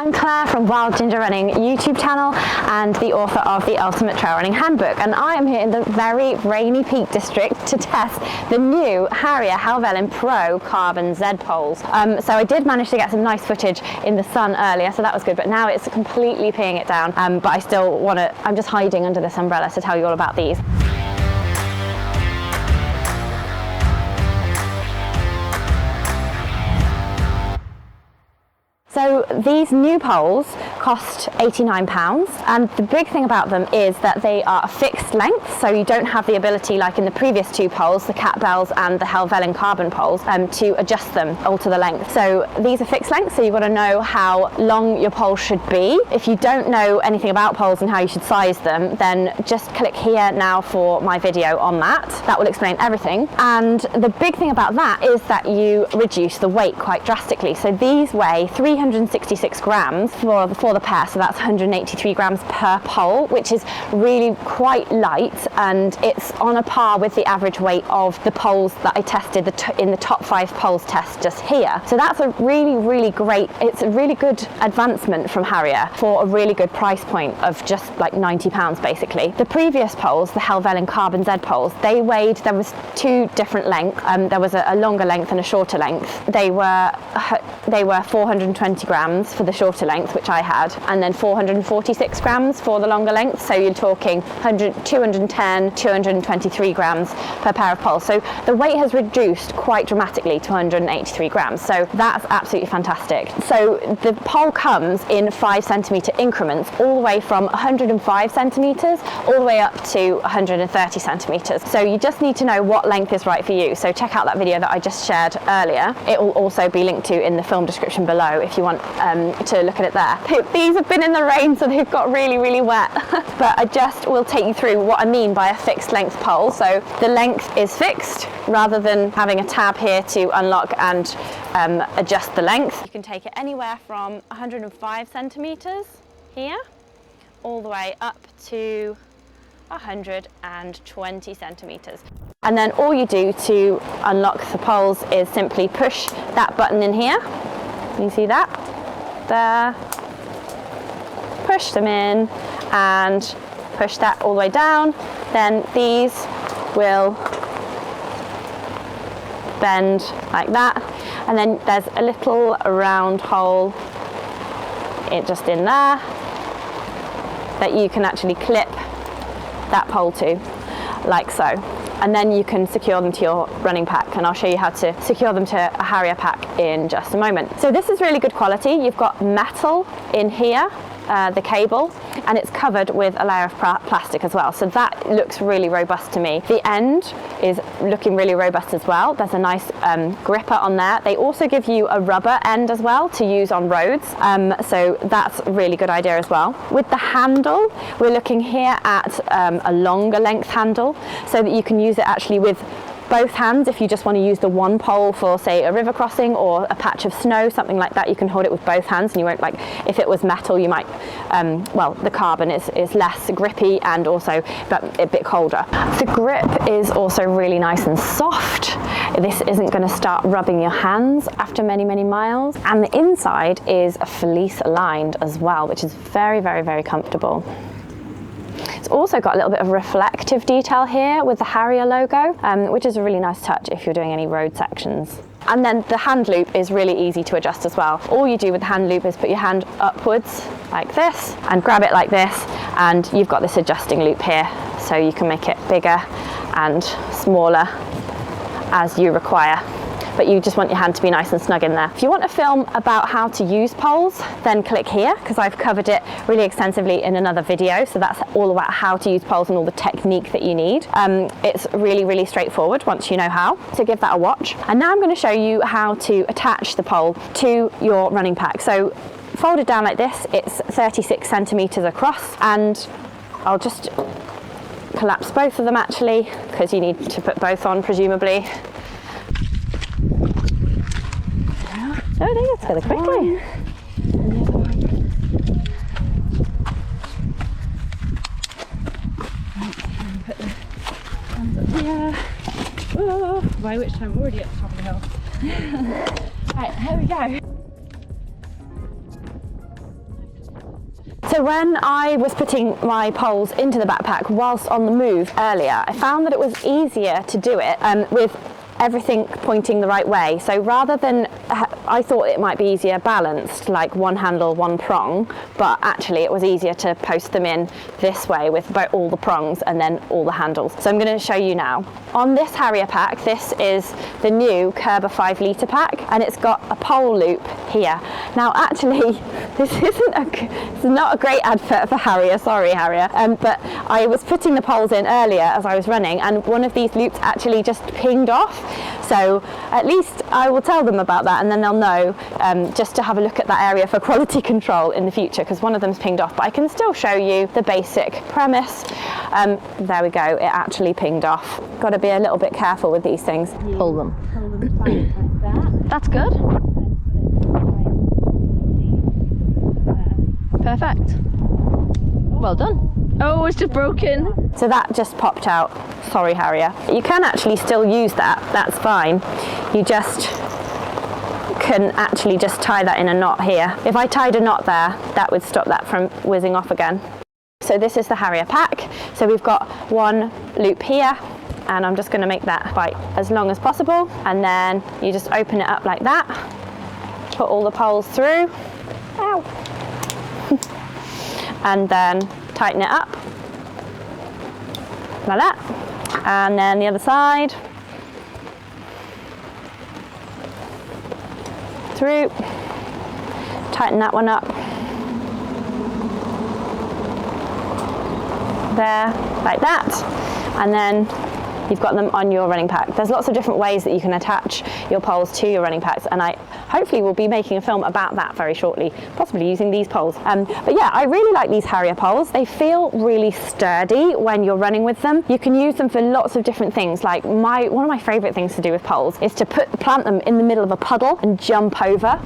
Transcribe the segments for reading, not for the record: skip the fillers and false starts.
I'm Claire from Wild Ginger Running YouTube channel and the author of the Ultimate Trail Running Handbook, and I am here in the very rainy Peak District to test the new Harrier Helvellyn PRO Carbon Z poles. So I did manage to get some nice footage in the sun earlier, so that was good, but now it's completely peeing it down, but I still want to, I'm just hiding under this umbrella to tell you all about these. So these new poles cost £89, and the big thing about them is that they are a fixed length, so you don't have the ability, like in the previous two poles, the Cat Bells and the Helvellyn Carbon poles, to adjust them, alter the length. So these are fixed lengths, so you've got to know how long your pole should be. If you don't know anything about poles and how you should size them, then just click here now for my video on that. That will explain everything. And the big thing about that is that you reduce the weight quite drastically. So these weigh 366 grams for the pair, so that's 183 grams per pole, which is really quite light, and it's on a par with the average weight of the poles that I tested in the top 5 poles test just here. So that's a really great, it's a really good advancement from Harrier for a really good price point of just like £90 basically. The previous poles, the Helvellyn Carbon Z poles, they weighed, there was 2 different lengths, there was a longer length and a shorter length. They were 420 grams for the shorter length, which I had, and then 446 grams for the longer length, so you're talking 210, 223 grams per pair of poles. So the weight has reduced quite dramatically to 183 grams, so that's absolutely fantastic. So the pole comes in 5 centimetre increments, all the way from 105 centimetres all the way up to 130 centimetres. So you just need to know what length is right for you. So check out that video that I just shared earlier. It will also be linked to in the film description below if you want to look at it there. These have been in the rain, so they've got really wet. But I just will take you through what I mean by a fixed length pole. So the length is fixed rather than having a tab here to unlock and adjust the length. You can take it anywhere from 105 centimetres here all the way up to 120 centimetres. And then all you do to unlock the poles is simply push that button in here. You see that? There. Push them in and push that all the way down. Then these will bend like that. And then there's a little round hole just in there that you can actually clip that pole to, like so. And then you can secure them to your running pack, and I'll show you how to secure them to a Harrier pack in just a moment. So this is really good quality. You've got metal in here, the cable, and it's covered with a layer of plastic as well, so that looks really robust to me. The end is looking really robust as well. There's a nice gripper on there. They also give you a rubber end as well to use on roads, so that's a really good idea as well. With the handle, we're looking here at a longer length handle, so that you can use it actually with both hands. If you just want to use the one pole for, say, a river crossing or a patch of snow, something like that, you can hold it with both hands, and you won't, like, if it was metal, you might, well, the carbon is less grippy and also a bit colder. The grip is also really nice and soft. This isn't going to start rubbing your hands after many miles. And the inside is fleece lined as well, which is very comfortable. It's also got a little bit of reflective detail here with the Harrier logo, which is a really nice touch if you're doing any road sections. And then the hand loop is really easy to adjust as well. All you do with the hand loop is put your hand upwards like this and grab it like this, and you've got this adjusting loop here, so you can make it bigger and smaller as you require. But you just want your hand to be nice and snug in there. If you want a film about how to use poles, then click here, because I've covered it really extensively in another video. So that's all about how to use poles and all the technique that you need. It's really straightforward once you know how. So give that a watch. And now I'm going to show you how to attach the pole to your running pack. So fold it down like this. It's 36 centimetres across, and I'll just collapse both of them actually, because you need to put both on presumably. Oh, I think that's going quickly. Put the hands up here. Whoa, by which time I'm already at the top of the hill. Right, here we go. So when I was putting my poles into the backpack whilst on the move earlier, I found that it was easier to do it with everything pointing the right way. So rather than, I thought it might be easier balanced, like one handle, one prong, but actually it was easier to post them in this way with all the prongs and then all the handles. So I'm going to show you now. On this Harrier pack, this is the new Kerber 5 litre pack, and it's got a pole loop here. Now actually, this is not a great advert for Harrier, sorry Harrier, but I was putting the poles in earlier as I was running, and one of these loops actually just pinged off. So at least I will tell them about that, and then they'll know just to have a look at that area for quality control in the future, because one of them's pinged off, but I can still show you the basic premise. There we go, it actually pinged off. Got to be a little bit careful with these things. Yeah. Pull them. Pull them tight like that. That's good. Perfect. Well done. Oh, it's just broken. So that just popped out. Sorry, Harrier. You can actually still use that. That's fine. You just can actually just tie that in a knot here. If I tied a knot there, that would stop that from whizzing off again. So this is the Harrier pack. So we've got one loop here, and I'm just going to make that quite as long as possible. And then you just open it up like that. Put all the poles through. Ow. And then tighten it up like that, and then the other side through, tighten that one up there like that, and then you've got them on your running pack. There's lots of different ways that you can attach your poles to your running packs, and I hopefully will be making a film about that very shortly, possibly using these poles. But yeah, I really like these Harrier poles. They feel really sturdy when you're running with them. You can use them for lots of different things. Like one of my favourite things to do with poles is to plant them in the middle of a puddle and jump over.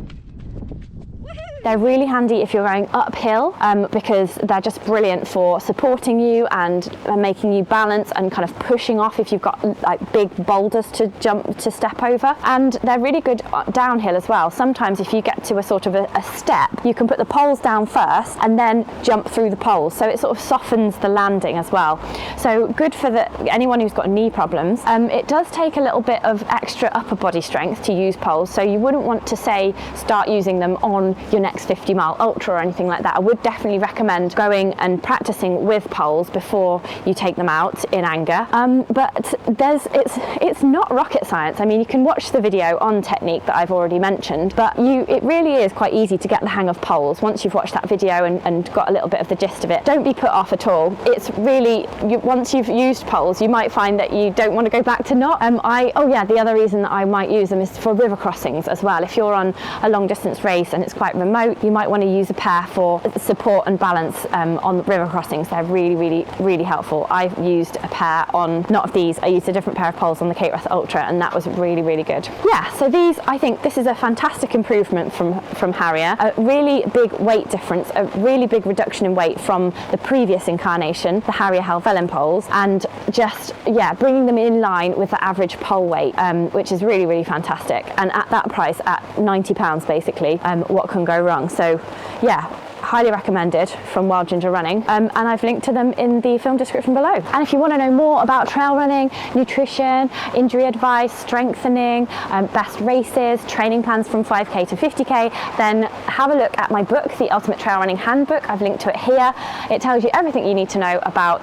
They're really handy if you're going uphill because they're just brilliant for supporting you and making you balance and kind of pushing off if you've got like big boulders to step over. And they're really good downhill as well. Sometimes if you get to a sort of a step, you can put the poles down first and then jump through the poles. So it sort of softens the landing as well. So good for anyone who's got knee problems. It does take a little bit of extra upper body strength to use poles. So you wouldn't want to start using them on your next 50-mile ultra or anything like that. I would definitely recommend going and practicing with poles before you take them out in anger. But it's not rocket science. I mean, you can watch the video on technique that I've already mentioned, but it really is quite easy to get the hang of poles once you've watched that video and got a little bit of the gist of it. Don't be put off at all. It's really, once you've used poles, you might find that you don't want to go back to knot. The other reason that I might use them is for river crossings as well. If you're on a long distance race and it's quite remote, you might want to use a pair for support and balance on river crossings. They're really, really, really helpful. I've used a pair on, not of these, I used a different pair of poles on the Cape Wrath Ultra, and that was really, really good. Yeah, so I think this is a fantastic improvement from Harrier. A really big weight difference, a really big reduction in weight from the previous incarnation, the Harrier Helvellyn poles, and just, yeah, bringing them in line with the average pole weight, which is really, really fantastic. And at that price, at £90 basically, what can go wrong? So yeah, highly recommended from Wild Ginger Running, and I've linked to them in the film description below. And if you want to know more about trail running, nutrition, injury advice, strengthening, best races, training plans from 5k to 50k, then have a look at my book, The Ultimate Trail Running Handbook. I've linked to it here. It tells you everything you need to know about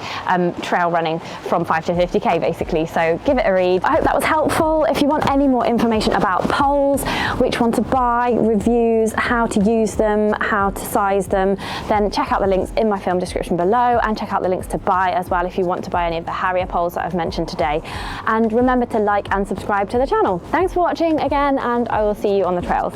trail running from 5 to 50k basically, so give it a read. I hope that was helpful. If you want any more information about poles, which one to buy, reviews, how to use them, how to size them, then check out the links in my film description below, and check out the links to buy as well if you want to buy any of the Harrier poles that I've mentioned today. And remember to like and subscribe to the channel. Thanks for watching again, and I will see you on the trails.